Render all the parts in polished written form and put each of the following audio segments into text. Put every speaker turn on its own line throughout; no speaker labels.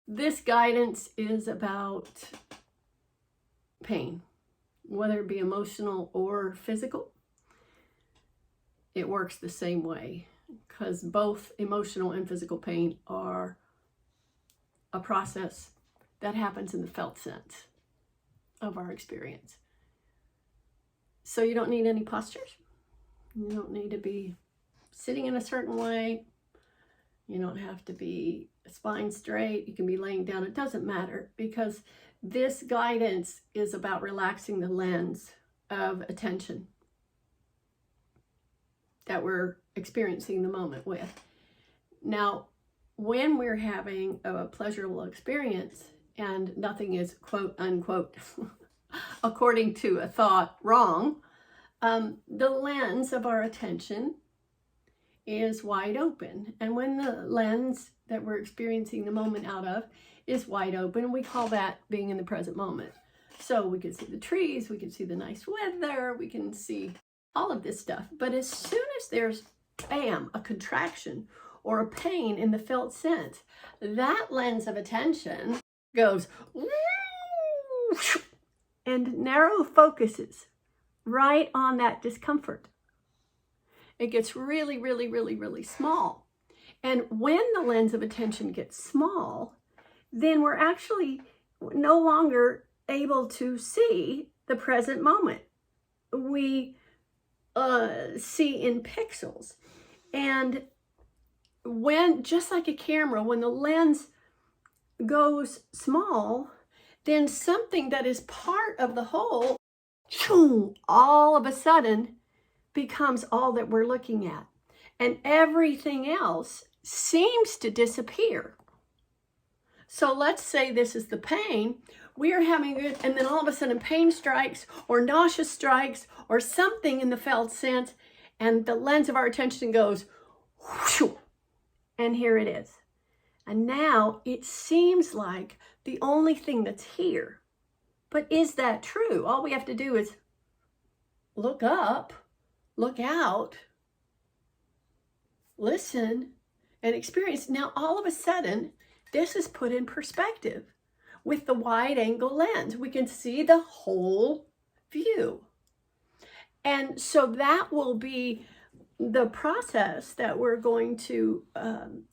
This guidance is about pain, whether it be emotional or physical. It works the same way because both emotional and physical pain are a process that happens in the felt sense of our experience. So you don't need any postures. You don't need to be sitting in a certain way. You don't have to be spine straight. You can be laying down. It doesn't matter, because this guidance is about relaxing the lens of attention that we're experiencing the moment with. Now, when we're having a pleasurable experience and nothing is quote unquote, according to a thought, wrong, the lens of our attention is wide open. And when the lens that we're experiencing the moment out of is wide open, we call that being in the present moment. So we can see the trees, we can see the nice weather, we can see all of this stuff. But as soon as there's, bam, a contraction or a pain in the felt sense, that lens of attention goes and narrow focuses right on that discomfort. It gets really, really, really, really small. And when the lens of attention gets small, then we're actually no longer able to see the present moment. We see in pixels. And when, just like a camera, when the lens goes small, then something that is part of the whole, all of a sudden becomes all that we're looking at. And everything else seems to disappear. So let's say this is the pain. We are having it, and then all of a sudden pain strikes, or nausea strikes, or something in the felt sense, and the lens of our attention goes, whoosh, and here it is. And now it seems like the only thing that's here. But is that true? All we have to do is look up, look out, listen, and experience. Now, all of a sudden, this is put in perspective. With the wide angle lens, we can see the whole view. And so that will be the process that we're going to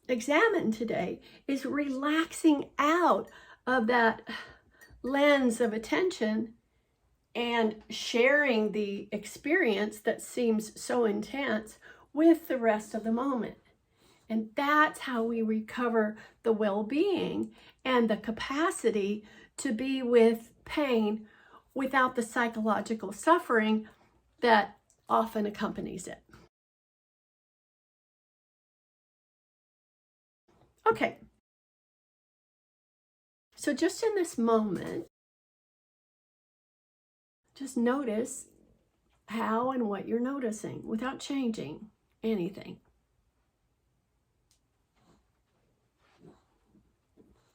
examine today, is relaxing out of that lens of attention and sharing the experience that seems so intense with the rest of the moment. And that's how we recover the well-being and the capacity to be with pain without the psychological suffering that often accompanies it. Okay. So just in this moment, just notice how and what you're noticing without changing anything.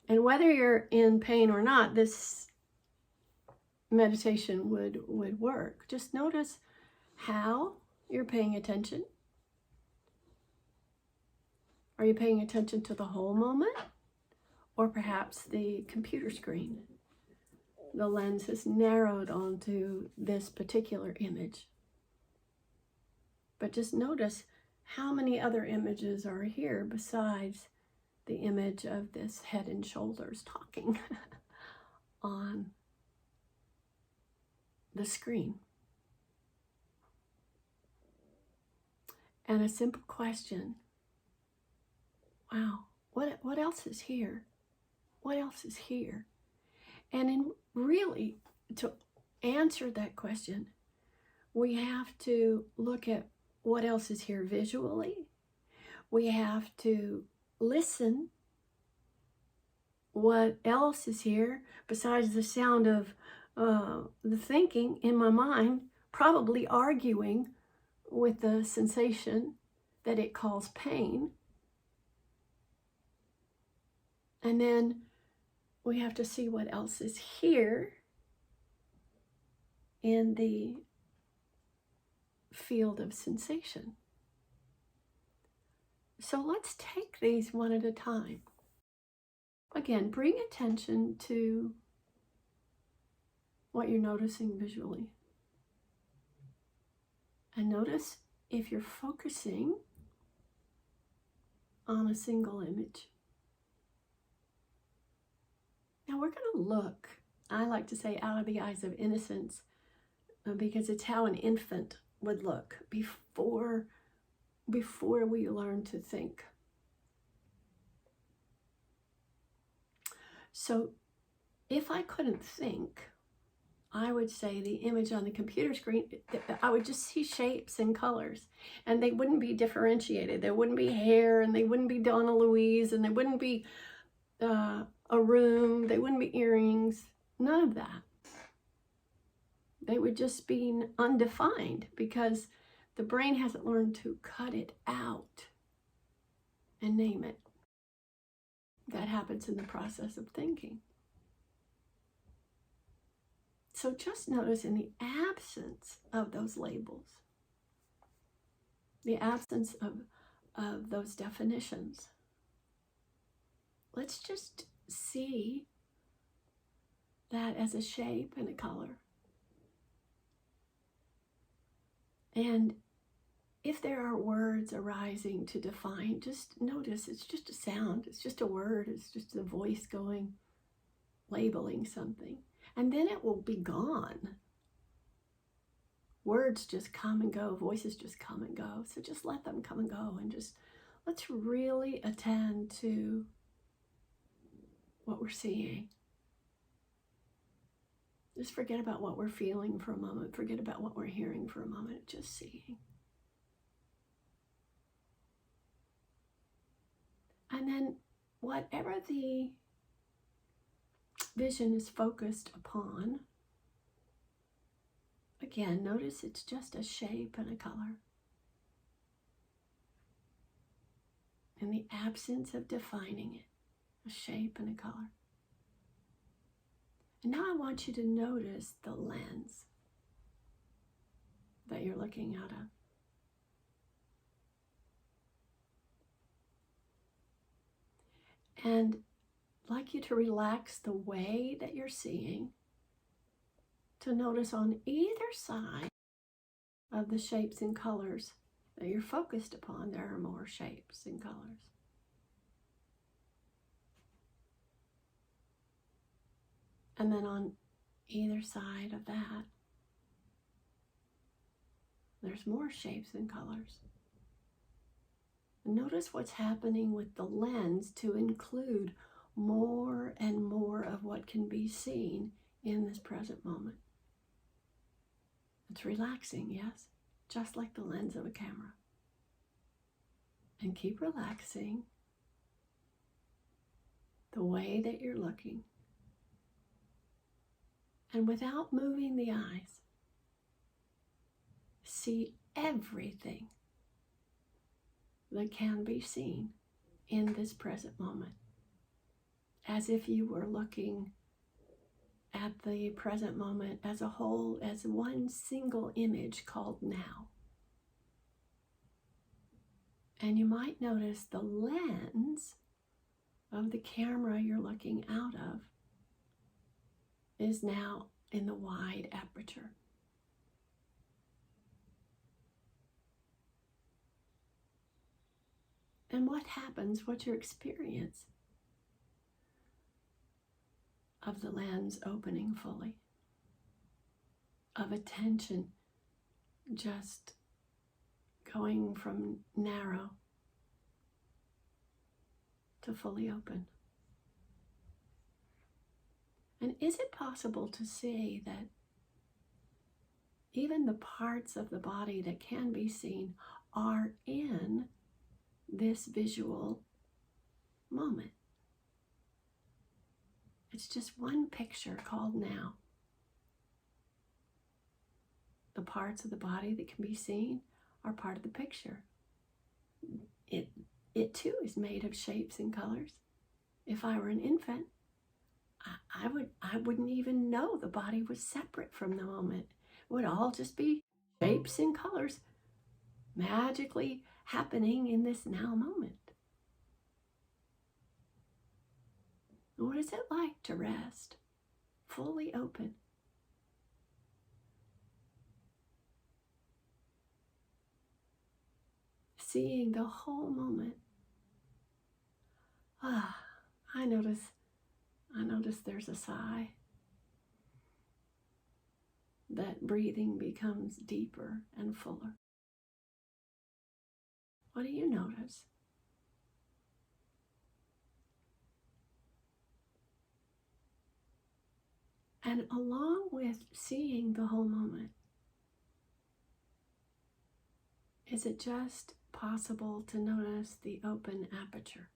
And whether you're in pain or not, this meditation would work. Just notice how you're paying attention. Are you paying attention to the whole moment? Or perhaps the computer screen? The lens is narrowed onto this particular image. But just notice how many other images are here besides the image of this head and shoulders talking on the screen. And a simple question. Wow, what else is here? What else is here? And really, to answer that question, we have to look at what else is here visually. We have to listen. What else is here besides the sound of the thinking in my mind, probably arguing with the sensation that it calls pain. And then we have to see what else is here in the field of sensation. So let's take these one at a time. Again, bring attention to what you're noticing visually. And notice if you're focusing on a single image. Now we're going to look, I like to say, out of the eyes of innocence, because it's how an infant would look before we learn to think. So if I couldn't think, I would say the image on the computer screen, I would just see shapes and colors, and they wouldn't be differentiated. There wouldn't be hair, and they wouldn't be Donna Louise, and they wouldn't be a room, they wouldn't be earrings, none of that. They would just be undefined because the brain hasn't learned to cut it out and name it. That happens in the process of thinking. So just notice in the absence of those labels, the absence of those definitions, let's just see that as a shape and a color. And if there are words arising to define, just notice it's just a sound, it's just a word, it's just a voice going, labeling something. And then it will be gone. Words just come and go, voices just come and go. So just let them come and go, and just let's really attend to what we're seeing. Just forget about what we're feeling for a moment. Forget about what we're hearing for a moment. Just seeing. And then whatever the vision is focused upon, again, notice it's just a shape and a color. In the absence of defining it, a shape and a color. And now I want you to notice the lens that you're looking out of. And I'd like you to relax the way that you're seeing, to notice on either side of the shapes and colors that you're focused upon, there are more shapes and colors. And then on either side of that, there's more shapes and colors. And notice what's happening with the lens to include more and more of what can be seen in this present moment. It's relaxing, yes, just like the lens of a camera. And keep relaxing the way that you're looking. And without moving the eyes, see everything that can be seen in this present moment, as if you were looking at the present moment as a whole, as one single image called now. And you might notice the lens of the camera you're looking out of is now in the wide aperture. And what happens, what's your experience of the lens opening fully, of attention just going from narrow to fully open? And is it possible to see that even the parts of the body that can be seen are in this visual moment? It's just one picture called now. The parts of the body that can be seen are part of the picture. It too is made of shapes and colors. If I were an infant, I wouldn't even know the body was separate from the moment. It would all just be shapes and colors magically happening in this now moment. And what is it like to rest fully open? Seeing the whole moment. I notice there's a sigh. That breathing becomes deeper and fuller. What do you notice? And along with seeing the whole moment, is it just possible to notice the open aperture?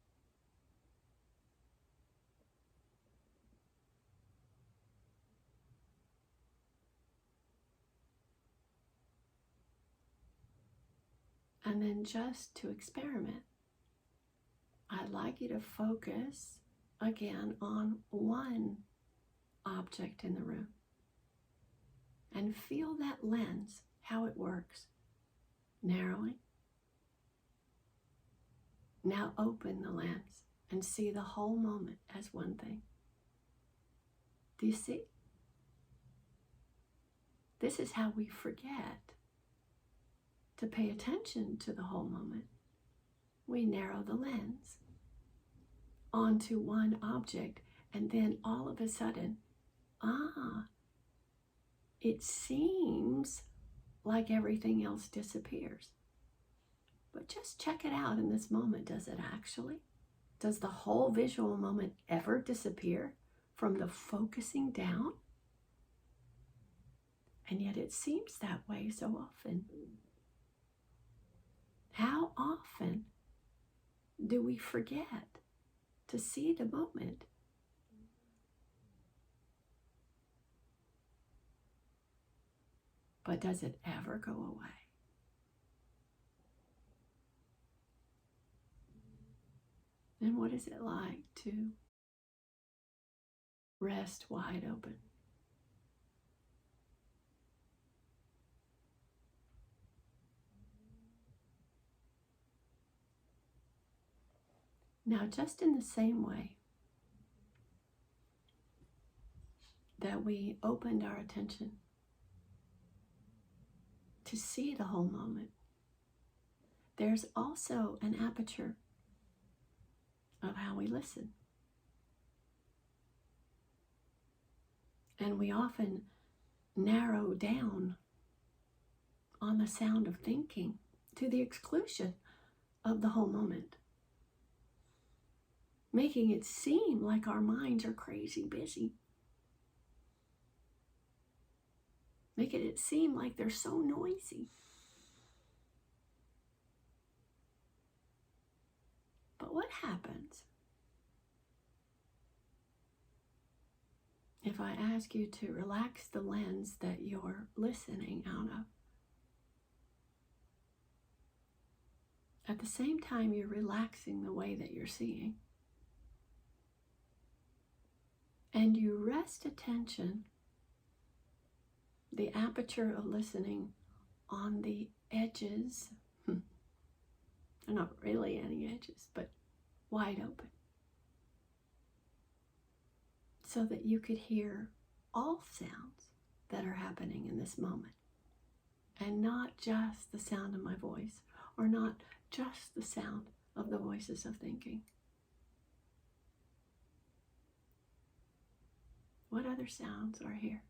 And then just to experiment, I'd like you to focus again on one object in the room and feel that lens, how it works. Narrowing. Now open the lens and see the whole moment as one thing. Do you see? This is how we forget to pay attention to the whole moment. We narrow the lens onto one object, and then all of a sudden, it seems like everything else disappears. But just check it out in this moment. Does it actually? Does the whole visual moment ever disappear from the focusing down? And yet it seems that way so often. How often do we forget to see the moment? But does it ever go away? And what is it like to rest wide open? Now, just in the same way that we opened our attention to see the whole moment, there's also an aperture of how we listen. And we often narrow down on the sound of thinking to the exclusion of the whole moment, making it seem like our minds are crazy busy, making it seem like they're so noisy. But what happens if I ask you to relax the lens that you're listening out of? At the same time, you're relaxing the way that you're seeing. And you rest attention, the aperture of listening, on the edges. They're not really any edges, but wide open. So that you could hear all sounds that are happening in this moment. And not just the sound of my voice, or not just the sound of the voices of thinking. What other sounds are here?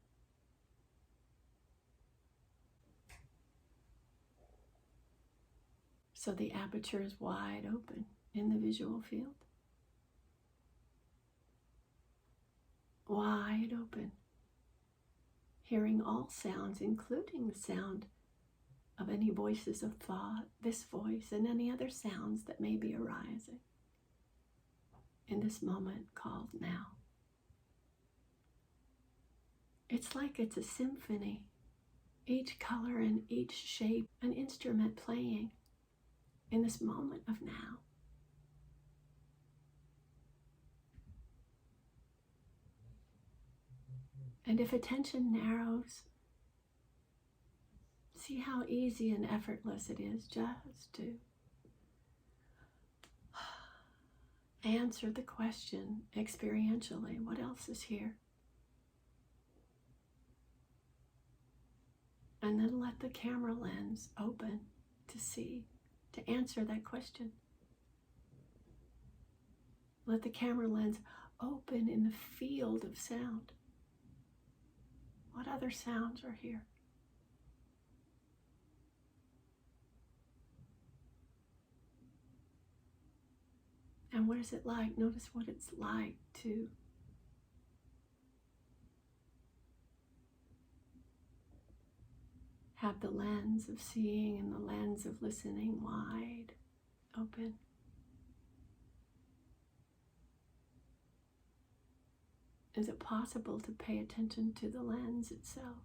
So the aperture is wide open in the visual field. Wide open. Hearing all sounds, including the sound of any voices of thought, this voice, and any other sounds that may be arising in this moment called now. It's like it's a symphony, each color and each shape, an instrument playing in this moment of now. And if attention narrows, see how easy and effortless it is just to answer the question experientially. What else is here? And then let the camera lens open to see, to answer that question. Let the camera lens open in the field of sound. What other sounds are here? And what is it like? Notice what it's like to have the lens of seeing and the lens of listening wide open. Is it possible to pay attention to the lens itself?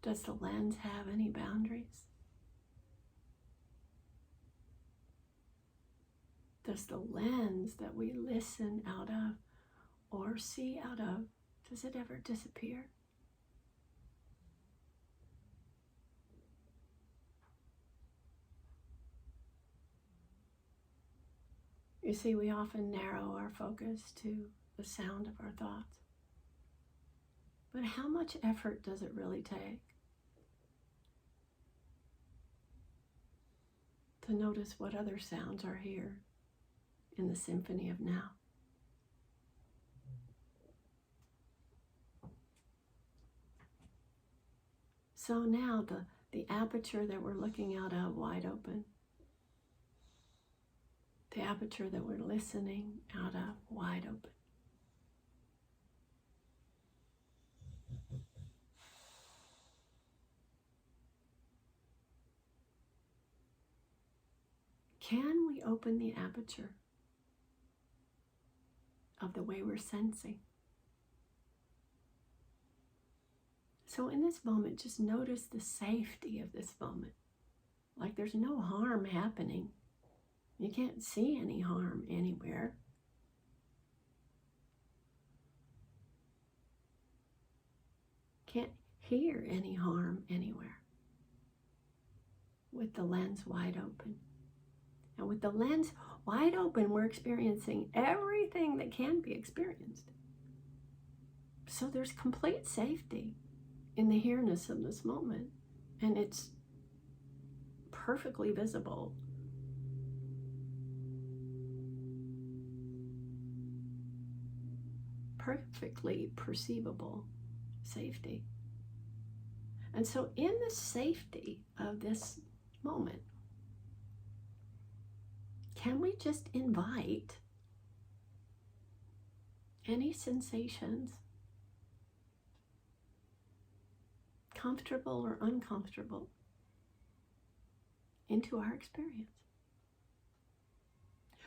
Does the lens have any boundaries? Does the lens that we listen out of or see out of, does it ever disappear? You see, we often narrow our focus to the sound of our thoughts. But how much effort does it really take to notice what other sounds are here in the symphony of now? So now the aperture that we're looking out of wide open, the aperture that we're listening out of wide open. Can we open the aperture of the way we're sensing? So in this moment, just notice the safety of this moment. Like there's no harm happening. You can't see any harm anywhere. Can't hear any harm anywhere. With the lens wide open. And with the lens wide open, we're experiencing everything that can be experienced. So there's complete safety in the here-ness of this moment. And it's perfectly visible. Perfectly perceivable safety. And so in the safety of this moment, can we just invite any sensations, comfortable or uncomfortable, into our experience?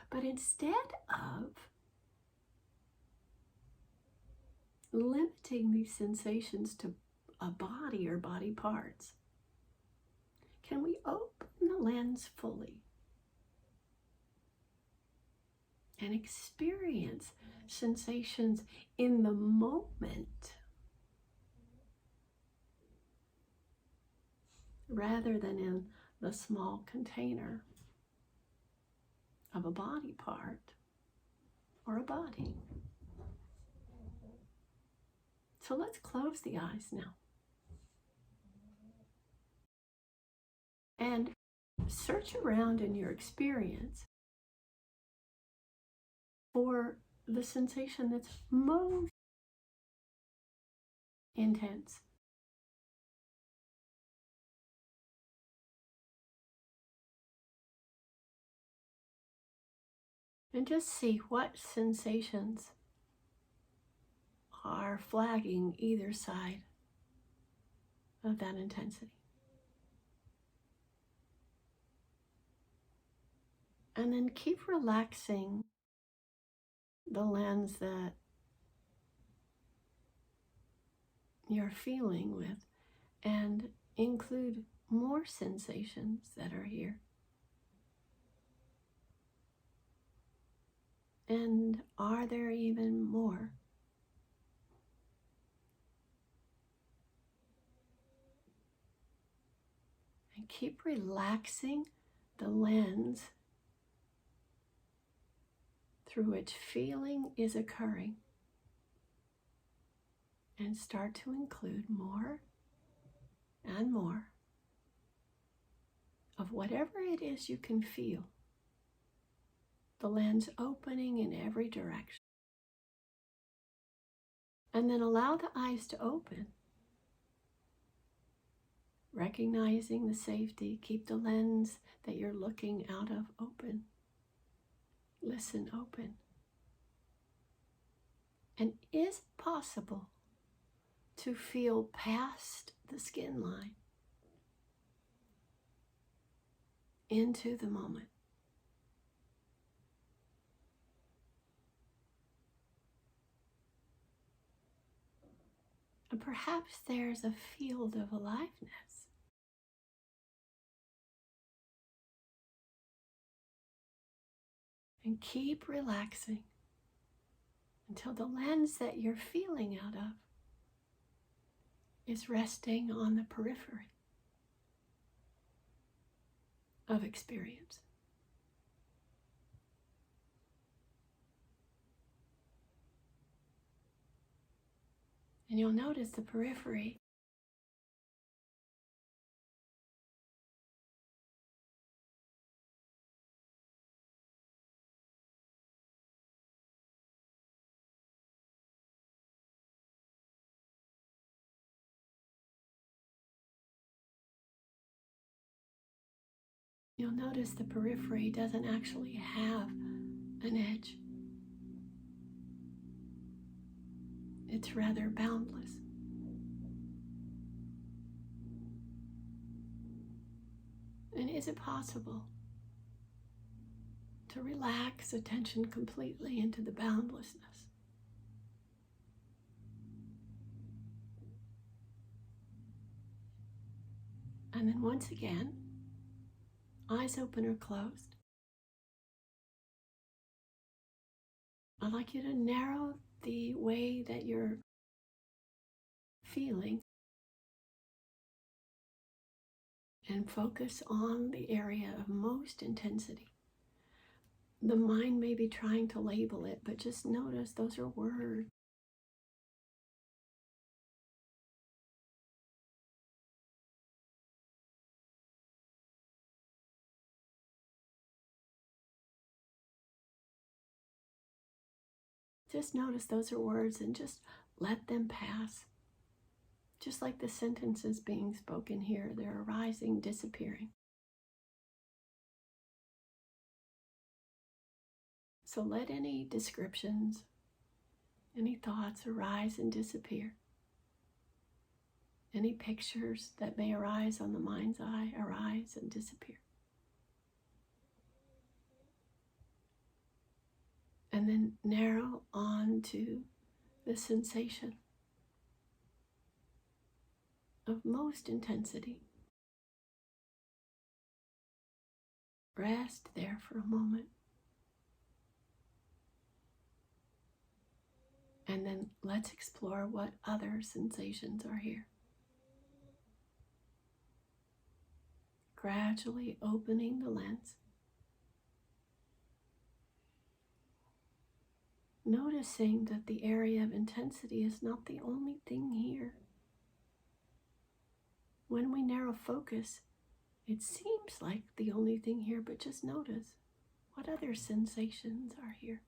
But instead of limiting these sensations to a body or body parts, can we open the lens fully and experience sensations in the moment rather than in the small container of a body part or a body? So let's close the eyes now and search around in your experience for the sensation that's most intense. And just see what sensations are flagging either side of that intensity. And then keep relaxing the lens that you're feeling with and include more sensations that are here. And are there even more? And keep relaxing the lens through which feeling is occurring. And start to include more and more of whatever it is you can feel. The lens opening in every direction. And then allow the eyes to open. Recognizing the safety, keep the lens that you're looking out of open. Listen open. And is it possible to feel past the skin line into the moment? And perhaps there's a field of aliveness. And keep relaxing until the lens that you're feeling out of is resting on the periphery of experience. And you'll notice the periphery doesn't actually have an edge. It's rather boundless. And is it possible to relax attention completely into the boundlessness? And then once again, eyes open or closed. I'd like you to narrow the way that you're feeling and focus on the area of most intensity. The mind may be trying to label it, but just notice those are words. Just notice those are words and just let them pass. Just like the sentences being spoken here, they're arising, disappearing. So let any descriptions, any thoughts arise and disappear. Any pictures that may arise on the mind's eye arise and disappear. And then narrow on to the sensation of most intensity. Rest there for a moment. And then let's explore what other sensations are here. Gradually opening the lens. Noticing that the area of intensity is not the only thing here. When we narrow focus, it seems like the only thing here, but just notice what other sensations are here.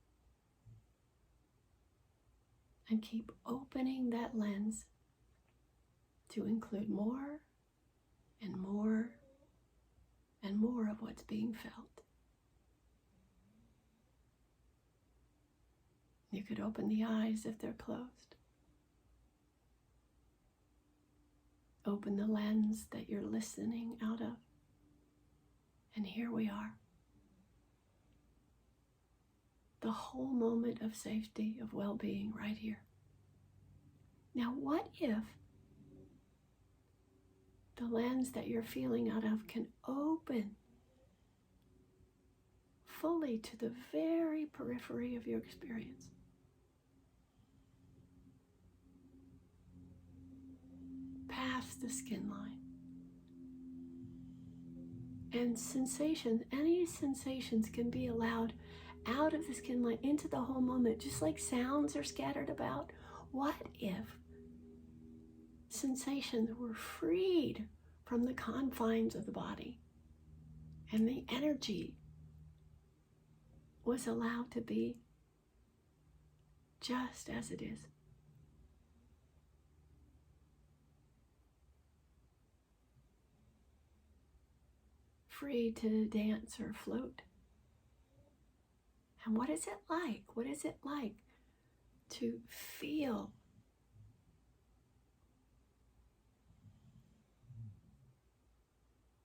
And keep opening that lens to include more and more and more of what's being felt. You could open the eyes if they're closed. Open the lens that you're listening out of. And here we are. The whole moment of safety, of well-being right here. Now, what if the lens that you're feeling out of can open fully to the very periphery of your experience? Past the skin line. And sensations, any sensations can be allowed out of the skin line into the whole moment, just like sounds are scattered about. What if sensations were freed from the confines of the body and the energy was allowed to be just as it is? Free to dance or float. And what is it like? What is it like to feel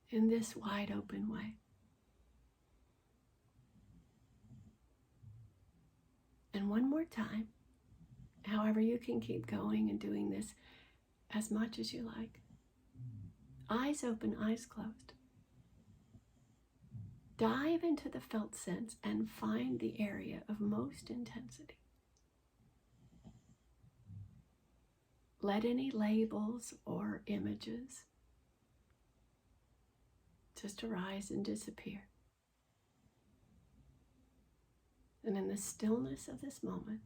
in this wide open way? And one more time, however you can keep going and doing this as much as you like. Eyes open, eyes closed. Dive into the felt sense and find the area of most intensity. Let any labels or images just arise and disappear. And in the stillness of this moment,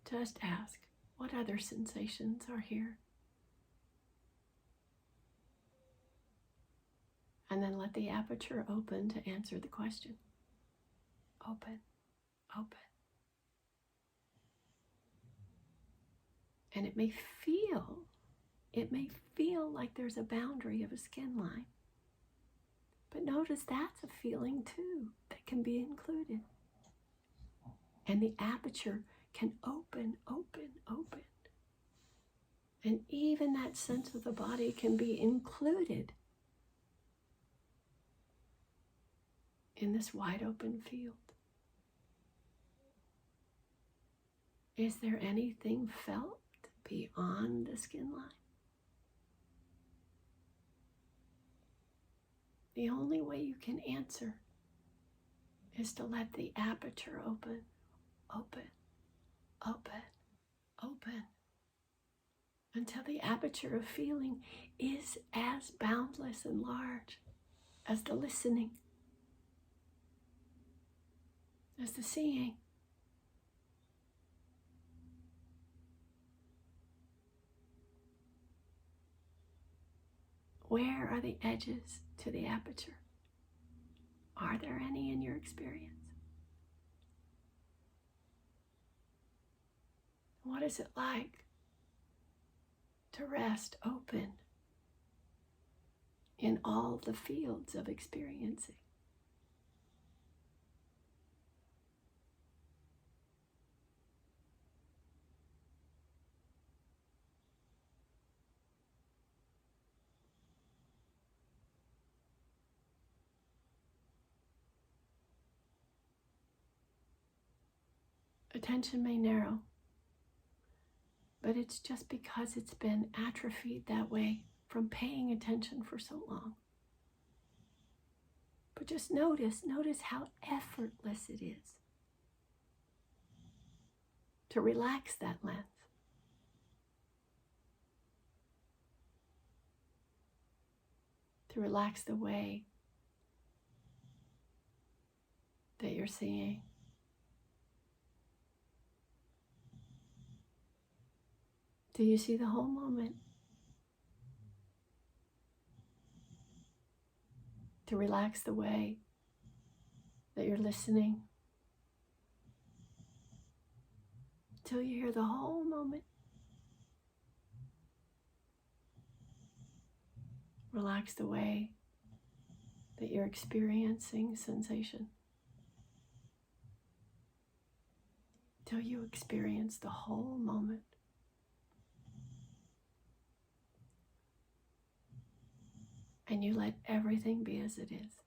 just ask, what other sensations are here? And then let the aperture open to answer the question. Open, open. And it may feel like there's a boundary of a skin line. But notice that's a feeling too that can be included. And the aperture can open, open, open. And even that sense of the body can be included in this wide open field. Is there anything felt beyond the skin line? The only way you can answer is to let the aperture open, open, open, open, until the aperture of feeling is as boundless and large as the listening, as the seeing. Where are the edges to the aperture? Are there any in your experience? What is it like to rest open in all the fields of experiencing? Attention may narrow, but it's just because it's been atrophied that way from paying attention for so long. But just notice how effortless it is to relax that lens. To relax the way that you're seeing. Do you see the whole moment? To relax the way that you're listening. Till you hear the whole moment. Relax the way that you're experiencing sensation. Till you experience the whole moment. And you let everything be as it is.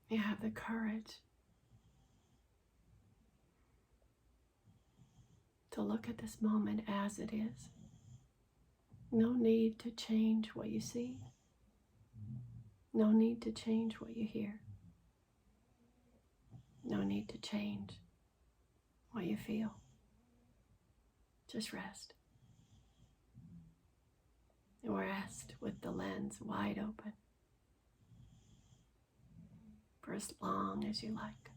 You have the courage to look at this moment as it is. No need to change what you see. No need to change what you hear. No need to change what you feel. Just rest. And rest with the lens wide open for as long as you like.